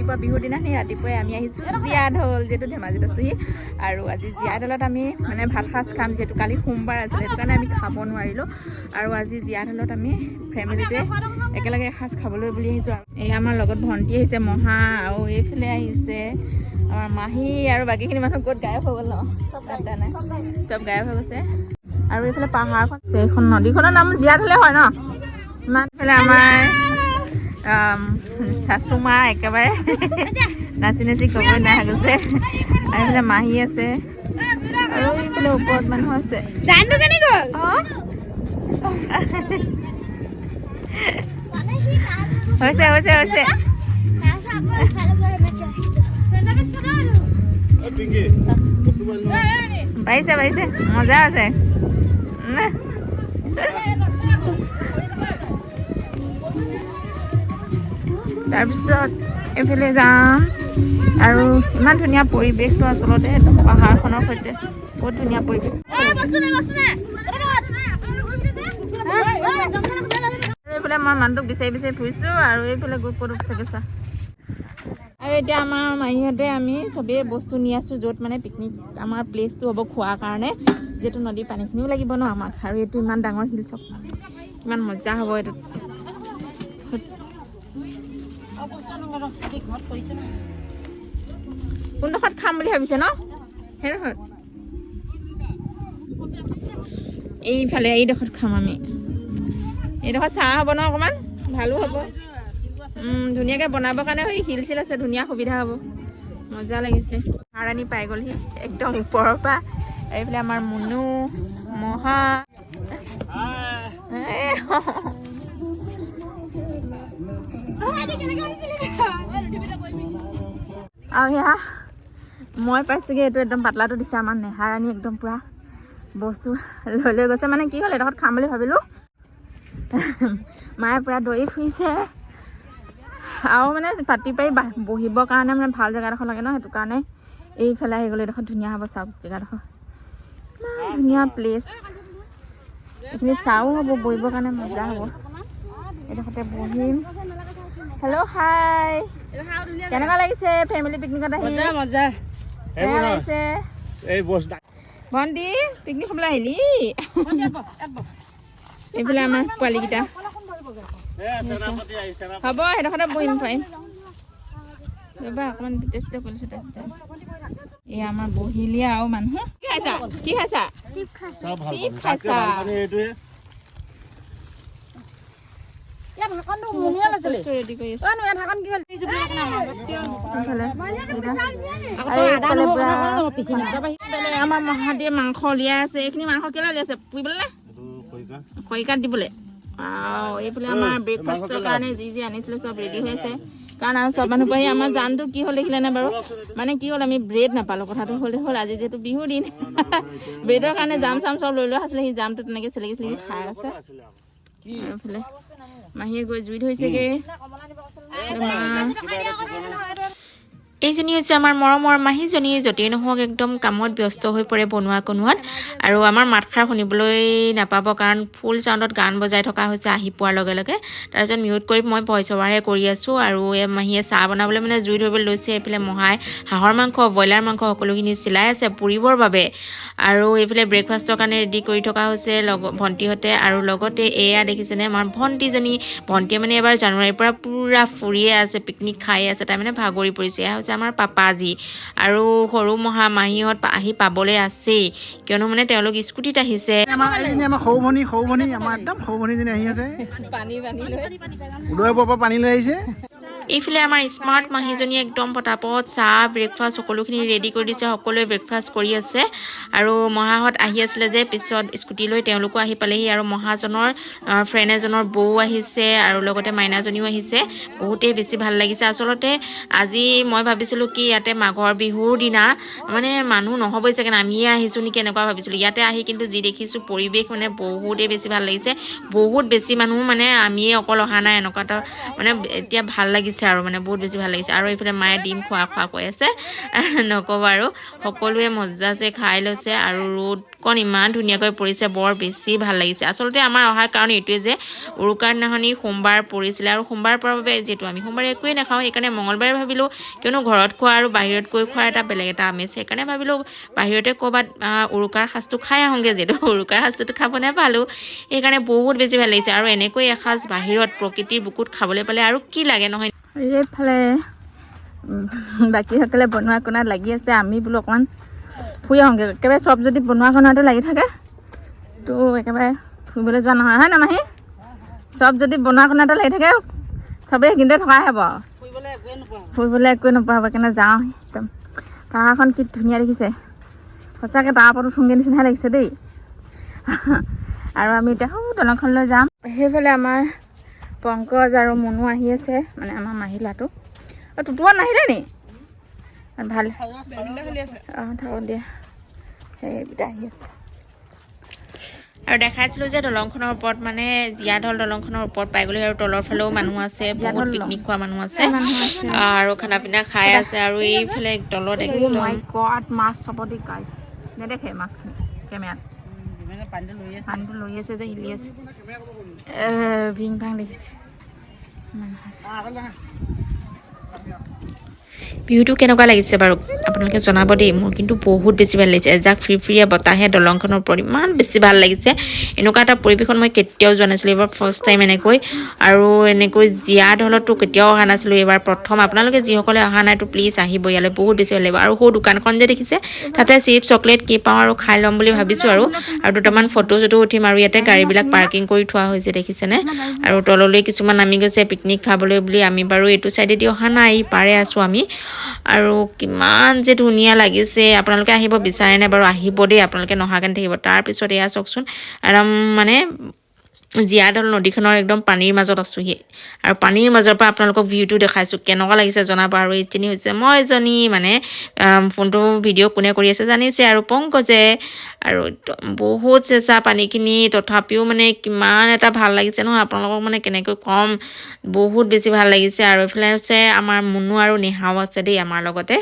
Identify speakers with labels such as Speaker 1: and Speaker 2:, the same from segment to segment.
Speaker 1: ৰাতিপুৱা বিহুৰ দিনাখনি ৰাতিপুৱাই আমি আহিছোঁ জীয়াঢল, যিহেতু ধেমাজিত আছোঁহি। আৰু আজি জীয়াঢলত আমি মানে ভাত সাজ খাম, যিহেতু কালি সোমবাৰ আছিলে, সেইটো কাৰণে আমি খাব নোৱাৰিলোঁ। আৰু আজি জীয়াঢলত আমি ফেমিলিতে একেলগে এসাঁজ খাবলৈ বুলি আহিছোঁ। আৰু এই আমাৰ লগত ভণ্টি আহিছে, মহা, আৰু এইফালে আহিছে আমাৰ মাহী, আৰু বাকীখিনি মানুহ ক'ত গায়ব হৈ গ'ল ন, নাই চব গায়ব হৈ গৈছে। আৰু এইফালে পাহাৰখন আছে, এইখন নদীখনৰ নাম জীয়াঢলে হয় ন। ইমান এইফালে আমাৰ চাচু মা একেবাৰে নাচি নাচি ক'বই নাই হৈ গৈছে। আৰু এইফালে মাহী আছে, আৰু এইফালে ওপৰত মানুহ আছে। হৈছে হৈছে হৈছে পাৰিছে পাৰিছে, মজা আছে। তাৰপিছত এইফালে যাম, আৰু ইমান ধুনীয়া পৰিৱেশটো আচলতে একদম পাহাৰখনৰ সৈতে বহুত ধুনীয়া পৰিৱেশ। এইফালে মই মানুহটোক বিচাৰি বিচাৰি ফুৰিছোঁ, আৰু এইফালে গৈ ক'ত থাকে চা। আৰু এতিয়া আমাৰ মাহীহঁতে আমি চবেই বস্তু নি আছোঁ, য'ত মানে পিকনিক আমাৰ প্লেচটো হ'ব খোৱাৰ কাৰণে, যিহেতু নদীৰ পানীখিনিও লাগিব ন আমাক। আৰু এইটো ইমান ডাঙৰ হিল চক, কিমান মজা হ'ব এইটোত। কোনডোখৰত খাম বুলি ভাবিছে ন, সেইডোখৰত এইফালে এইডোখৰত খাম আমি। এইডোখৰত চাহ হ'ব ন, অকণমান ভালো হ'ব, ধুনীয়াকৈ বনাবৰ কাৰণে সেই শিল চিল আছে, ধুনীয়া সুবিধা হ'ব, মজা লাগিছে। মহাৰাণী পাই গ'লহি একদম ওপৰৰ পৰা। এইফালে আমাৰ মুনু, মহা, আৰু সেয়া মই পাইছোঁগৈ, এইটো একদম পাতলাটো দিছে আমাৰ নেহাৰাণী, একদম পূৰা বস্তু লৈ লৈ গৈছে। মানে কি হ'ল, এডোখৰত খাম বুলি ভাবিলোঁ, মায়ে পূৰা দৌৰি ফুৰিছে। আৰু মানে পাতি পাৰি বহিবৰ কাৰণে মানে ভাল জেগাডোখৰ লাগে ন, সেইটো কাৰণে এইফালে আহি গ'লে এইডোখৰ ধুনীয়া হ'ব। চাওক জেগাডোখৰ ইমান ধুনীয়া প্লেচ, এইখিনিত চাও হ'ব, বহিবৰ কাৰণে মজা হ'ব। এইডোখৰতে বহিম। হেল্ল' হাই, কেনেকুৱা লাগিছে ফেমিলি পিকনিকত আহি? মজা লাগিছে। ভণ্টি পিকনিক খাবলৈ আহিলি? এইফালে আমাৰ পোৱালীকেইটা হ'ব, সেইডোখৰতে বহিম পাৰিম ৰ'বা, অকণমান টেষ্ট কৰিছোঁ। তাৰপিছত এই আমাৰ বহিলীয়া আৰু মানুহ। কি খাইছা? কি খাইছা? চিপ খাইছা? আমাৰ মহাদেৱে মাংস উলিয়াই আছে। এইখিনি মাংস কেলৈ উলিয়াইছে? পুৰিবলৈ নে খৰিকাত দিবলৈ? এইফালে আমাৰ ব্ৰেকফাষ্টৰ কাৰণে যি যি আনিছিলে চব ৰেডি হৈ আছে। কাৰণ আৰু চব মানুহ পাহি আমাৰ জানটো কি হ'ল দেখিলে নে বাৰু? মানে কি হ'ল, আমি ব্ৰেড নাপালোঁ। কথাটো হ'ল আজি যিহেতু বিহুৰ দিন, ব্ৰেডৰ কাৰণে জাম চাম চব লৈ লোৱা আছিলে। সি জামটো তেনেকৈ চেলেকি চেলেকি খাই আছে। আৰু এইফালে মাহীয়ে গৈ জুই ধৰিছেগৈ। এইজনী হৈছে আমাৰ মৰমৰ মাহীজনী। য'তেই নহওক একদম কামত ব্যস্ত হৈ পৰে বনোৱা কনোৱাত, আৰু আমাৰ মাতষাৰ শুনিবলৈ নাপাব, কাৰণ ফুল চাউণ্ডত গান বজাই থকা হৈছে আহি পোৱাৰ লগে লগে। তাৰপিছত মিউট কৰি মই ভইচ অভাৰহে কৰি আছোঁ। আৰু এই মাহীয়ে চাহ বনাবলৈ মানে জুই ধৰিবলৈ লৈছে। এইফালে মহাই হাঁহৰ মাংস, ব্ৰইলাৰ মাংস সকলোখিনি চিলাই আছে পুৰিবৰ বাবে। আৰু এইফালে ব্ৰেকফাষ্টৰ কাৰণে ৰেডি কৰি থকা হৈছে ভণ্টিহঁতে। আৰু লগতে এয়া দেখিছেনে আমাৰ ভণ্টিজনী। ভণ্টিয়ে মানে এবাৰ জানুৱাৰীৰ পৰা পূৰা ফুৰিয়ে আছে, পিকনিক খাই আছে, তাই মানে ভাগৰি পৰিছে। এয়া হৈছে আমাৰ পাপাজী। আৰু সৰু মাহীহঁত আহি পাবলৈ আছেই, কিয়নো মানে তেওঁলোক স্কুটিত আহিছে।
Speaker 2: আমাৰ সৰু ভনী আমাৰ একদম সৰু ভনীজনী আহি আছে, উদয়পুৰৰ পৰা পানী লৈ আহিছে।
Speaker 1: এইফালে আমাৰ স্মাৰ্ট মাহীজনী একদম পটাপট চাহ ব্ৰেকফাষ্ট সকলোখিনি ৰেডি কৰি দিছে। সকলোৱে ব্ৰেকফাষ্ট কৰি আছে। আৰু মহাহঁত আহি আছিলে যে, পিছত স্কুটি লৈ তেওঁলোকো আহি পালেহি। আৰু মহাজনৰ ফ্ৰেণ্ড এজনৰ বৌ আহিছে, আৰু লগতে মাইনাজনীও আহিছে। বহুতেই বেছি ভাল লাগিছে। আচলতে আজি মই ভাবিছিলোঁ কি, ইয়াতে মাঘৰ বিহুৰ দিনা মানে মানুহ নহ'বই চাগে, আমিয়ে আহিছোঁ নেকি এনেকুৱা ভাবিছিলোঁ। ইয়াতে আহি কিন্তু যি দেখিছোঁ পৰিৱেশ মানে বহুতেই বেছি ভাল লাগিছে। বহুত বেছি মানুহ, মানে আমিয়ে অকল অহা নাই, এনেকুৱা এটা মানে এতিয়া ভাল লাগিছে। লাগিছে আৰু মানে বহুত বেছি ভাল লাগিছে আৰু এইফালে মায়ে ডিম খোৱা কৈ আছে নক'ব আৰু সকলোৱে মজাছে খাই লৈছে আৰু ৰ'দকণ ইমান ধুনীয়াকৈ পৰিছে বৰ বেছি ভাল লাগিছে আচলতে আমাৰ অহাৰ কাৰণ এইটোৱে যে উৰুকাৰ দিনাখনি সোমবাৰ পৰিছিলে আৰু সোমবাৰ পৰাৰ বাবে যিহেতু আমি সোমবাৰে একোৱেই নাখাওঁ সেইকাৰণে মঙলবাৰে ভাবিলোঁ কিয়নো ঘৰত খোৱা আৰু বাহিৰত গৈ খোৱাৰ এটা বেলেগ এটা আমেজ সেইকাৰণে ভাবিলোঁ বাহিৰতে ক'ৰবাত উৰুকাৰ সাজটো খাই আহোঁগৈ যিহেতু উৰুকাৰ সাজটোতো খাব নাপালোঁ সেইকাৰণে বহুত বেছি ভাল লাগিছে আৰু এনেকৈ এসাঁজ বাহিৰত প্ৰকৃতিৰ বুকুত খাবলৈ পালে আৰু কি লাগে নহয়
Speaker 3: এইফালে বাকীসকলে বনোৱা কোণাত লাগি আছে আমি বোলো অকণমান ফুৰি আহোঁগৈ একেবাৰে চব যদি বনোৱা কোণাতে লাগি থাকে তো একেবাৰে ফুৰিবলৈ যোৱা নহয় হয় না মাহী চব যদি বনোৱা কোণাতে লাগি থাকে চবেই সেইখিনিতে থকাই হ'ব আৰু ফুৰিবলৈ একোৱে নোপোৱা হ'ব সেইকাৰণে যাওঁ একদম পাহাৰখন কি ধুনীয়া দেখিছে সঁচাকৈ তাৰ ওপৰত উঠোংগে নিচিনাহে লাগিছে দেই আৰু আমি এতিয়া দলংখনলৈ যাম সেইফালে আমাৰ পংকজ আৰু মুনু আহি আছে মানে আমাৰ মাহী ল'ৰাটো টুটুৱা নাহিলে নি ভাল অঁ থাকক দিয়া সেইকেইটা আহি আছে
Speaker 1: আৰু দেখাইছিলোঁ যে দলংখনৰ ওপৰত মানে জীয়াঢল দলংখনৰ ওপৰত পাই গ'লে আৰু তলৰ ফালেও মানুহ আছে বহুত পিকনিক খোৱা মানুহ আছে আৰু খানা পিনা খাই আছে আৰু এইফালে তলত একদম
Speaker 3: মাছ চাব দি গাইছ নেদেখে মাছখিনি কেমেৰাত পানীটো লৈ আছে যে হিলি আছে ভিং ভাং দেখিছে
Speaker 1: ভিউটো কেনেকুৱা লাগিছে বাৰু আপোনালোকে জনাব দেই মোৰ কিন্তু বহুত বেছি ভাল লাগিছে এজাক ফিৰফিৰীয়া বতাহে দলংখনৰ ওপৰত ইমান বেছি ভাল লাগিছে এনেকুৱা এটা পৰিৱেশন মই কেতিয়াও যোৱা নাছিলোঁ এইবাৰ ফাৰ্ষ্ট টাইম এনেকৈ আৰু এনেকৈ জীয়া ঢলতো কেতিয়াও অহা নাছিলোঁ এইবাৰ প্ৰথম আপোনালোকে যিসকলে অহা নাইতো প্লিজ আহিব ইয়ালৈ বহুত বেছি ভাল লাগিব আৰু সৌ দোকানখন যে দেখিছে তাতে চিপছ চকলেট কি পাওঁ আৰু খাই ল'ম বুলি ভাবিছোঁ আৰু দুটামান ফটো চটো উঠিম আৰু ইয়াতে গাড়ীবিলাক পাৰ্কিং কৰি থোৱা হৈছে দেখিছেনে আৰু তললৈ কিছুমান নামি গৈছে পিকনিক খাবলৈ বুলি আমি বাৰু এইটো চাইডেদি অহা নাই পাৰে আছোঁ আমি আৰু কিমান যে ধুনীয়া লাগিছে আপোনালোকে আহিব বিচাৰেনে বাৰু আহিব দেই আপোনালোকে নহাকৈ থাকিব তাৰপিছত এয়া চাওকচোন একদম মানে জীয়াঢল নদীখনৰ একদম পানীৰ মাজত আছোঁহি আৰু পানীৰ মাজৰ পৰা আপোনালোকক ভিউটো দেখাইছোঁ কেনেকুৱা লাগিছে জনাব আৰু এইজনী হৈছে মই এজনী মানে ফোনটো ভিডিঅ' কোনে কৰি আছে জানিছে আৰু পংকজে আৰু বহুত চেঁচা পানীখিনি তথাপিও মানে কিমান এটা ভাল লাগিছে নহয় আপোনালোকক মানে কেনেকৈ ক'ম বহুত বেছি ভাল লাগিছে আৰু এইফালে হৈছে আমাৰ মুনু আৰু নেহাও আছে দেই আমাৰ লগতে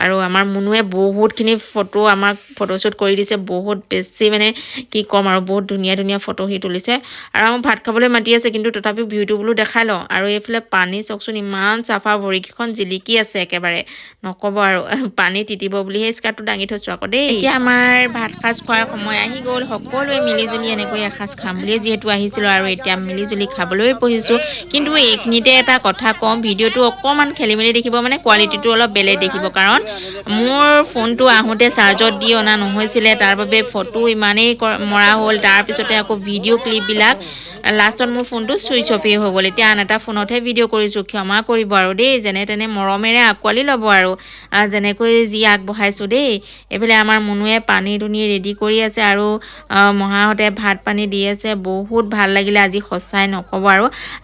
Speaker 1: আৰু আমাৰ মুনুৱে বহুতখিনি ফটো আমাক ফটোশ্বুট কৰি দিছে বহুত বেছি মানে কি ক'ম আৰু বহুত ধুনীয়া ধুনীয়া ফটো সি তুলিছে আৰু আমাক ভাত খাবলৈ মাতি আছে কিন্তু তথাপিও ভিউটো বোলো দেখাই লওঁ আৰু এইফালে পানী চাওকচোন ইমান চাফা ভৰিকেইখন জিলিকি আছে একেবাৰে নক'ব আৰু পানী তিতিব বুলি সেই স্কাৰ্টটো দাঙি থৈছোঁ আকৌ দেই এতিয়া আমাৰ ভাত সাজ খোৱাৰ সময় আহি গ'ল সকলোৱে মিলিজুলি এনেকৈ এসাঁজ খাম বুলিয়ে যিহেতু আহিছিলোঁ আৰু এতিয়া মিলিজুলি খাবলৈ বহিছোঁ কিন্তু এইখিনিতে এটা কথা ক'ম ভিডিঅ'টো অকণমান খেলি মেলি দেখিব মানে কোৱালিটিটো অলপ বেলেগ দেখিব কাৰণ মোৰ ফোনটো আহোঁতে চাৰ্জত দি অনা নহৈছিলে তাৰ বাবে ফটো ইমানেই মৰা হ'ল তাৰপিছতে আকৌ ভিডিঅ' ক্লিপবিলাক লাষ্টত মোৰ ফোনটো ছুইচ অফেই হৈ গ'ল এতিয়া আন এটা ফোনতহে ভিডিঅ' কৰিছোঁ ক্ষমা কৰিব আৰু দেই যেনে তেনে মৰমেৰে আঁকোৱালি ল'ব আৰু যেনেকৈ যি আগবঢ়াইছোঁ দেই এইফালে আমাৰ মুনুৱে পানী দুনি ৰেডি কৰি আছে আৰু মহাহঁতে ভাত পানী দি আছে বহুত ভাল লাগিলে আজি সঁচাই নক'ব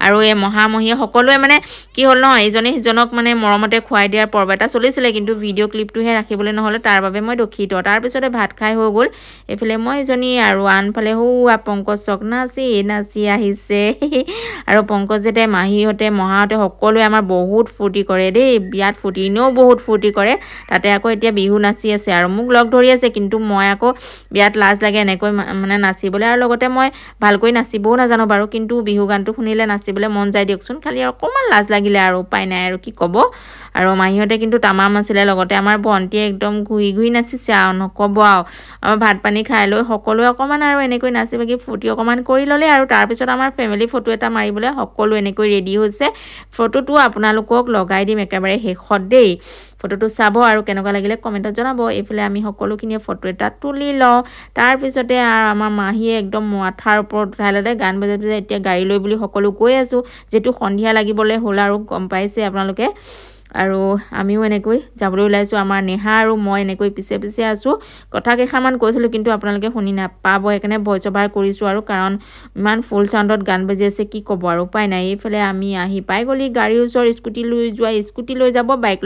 Speaker 1: আৰু এই মহামহীয়ে সকলোৱে মানে কি হ'ল ন ইজনে সিজনক মানে মৰমতে খুৱাই দিয়াৰ পৰ্ব এটা চলিছিলে কিন্তু ভিডিঅ' ক্লিপটোহে ৰাখিবলৈ নহ'লে তাৰ বাবে মই দুখিত তাৰপিছতে ভাত খাই হৈ গ'ল এইফালে মই এজনী আৰু আনফালে পংকজ চক নাচি আহিছে আৰু পংকজহঁতে মাহীহঁতে মহাহঁতে সকলোৱে আমাৰ বহুত ফূৰ্তি কৰে দেই বিয়াত ফূৰ্তি এনেও বহুত ফূৰ্তি কৰে তাতে আকৌ এতিয়া বিহু নাচি আছে আৰু মোক লগ ধৰি আছে কিন্তু মই আকৌ বিয়াত লাজ লাগে এনেকৈ মানে নাচিবলৈ আৰু লগতে মই ভালকৈ নাচিবও নাজানো বাৰু কিন্তু বিহু গানটো শুনিলে নাচিবলৈ মন যায় দিয়কচোন খালি অকণমান লাজ লাগিলে আৰু উপায় নাই আৰু কি ক'ব আৰু মাহীহঁতে কিন্তু তামাম আছিলে লগতে আমাৰ ভণ্টিয়ে একদম ঘূৰি ঘূৰি নাচিছে আৰু নক'ব আৰু আমাৰ ভাত পানী খাই লৈ সকলোৱে অকণমান আৰু এনেকৈ নাচি বাগি ফূৰ্তি অকণমান কৰি ল'লে আৰু তাৰপিছত আমাৰ ফেমিলি ফটো এটা মাৰিবলৈ সকলো এনেকৈ ৰেডি হৈছে ফটোটো আপোনালোকক লগাই দিম একেবাৰে শেষত দেই ফটোটো চাব আৰু কেনেকুৱা লাগিলে কমেণ্টত জনাব এইফালে আমি সকলোখিনিয়ে ফটো এটা তুলি লওঁ তাৰপিছতে আৰু আমাৰ মাহীয়ে একদম মাথাৰ ওপৰত উঠাই ল'লে গান বজাই বজাই এতিয়া গাড়ী লৈ বুলি সকলো গৈ আছোঁ যিহেতু সন্ধিয়া লাগিবলৈ হ'ল আৰু গম পাইছে আপোনালোকে আৰু আমিও এনেকৈ যাবলৈ ওলাইছোঁ আমাৰ নেহা আৰু মই এনেকৈ পিছে পিছে আছোঁ কথা কেইষাৰমান কৈছিলোঁ কিন্তু আপোনালোকে শুনি নাপাব সেইকাৰণে ভইচ অভাৰ কৰিছোঁ আৰু কাৰণ ইমান ফুল চাউণ্ডত গান বাজি আছে কি ক'ব আৰু উপায় নাই এইফালে আমি আহি পাই গ'লি গাড়ীৰ ওচৰ স্কুটি লৈ যাব বাইক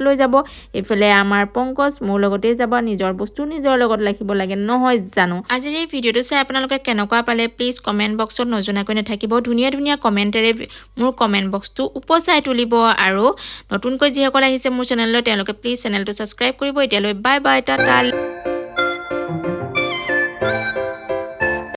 Speaker 1: লৈ যাব এইফালে আমাৰ পংকজ মোৰ লগতেই যাব নিজৰ বস্তু নিজৰ লগত ৰাখিব লাগে নহয় জানো আজিৰ এই ভিডিঅ'টো চাই আপোনালোকে কেনেকুৱা পালে প্লিজ কমেণ্ট বক্সত নজনাকৈ নাথাকিব ধুনীয়া ধুনীয়া কমেণ্টেৰে মোৰ কমেণ্ট বক্সটো উপচাই তুলিব আৰু নতুনকৈ যিসকল আহিছে মোৰ চেনেললৈ তেওঁলোকে প্লিজ চেনেলটো ছাবস্ক্ৰাইব কৰিব এতিয়ালৈ বাই বাই টাটা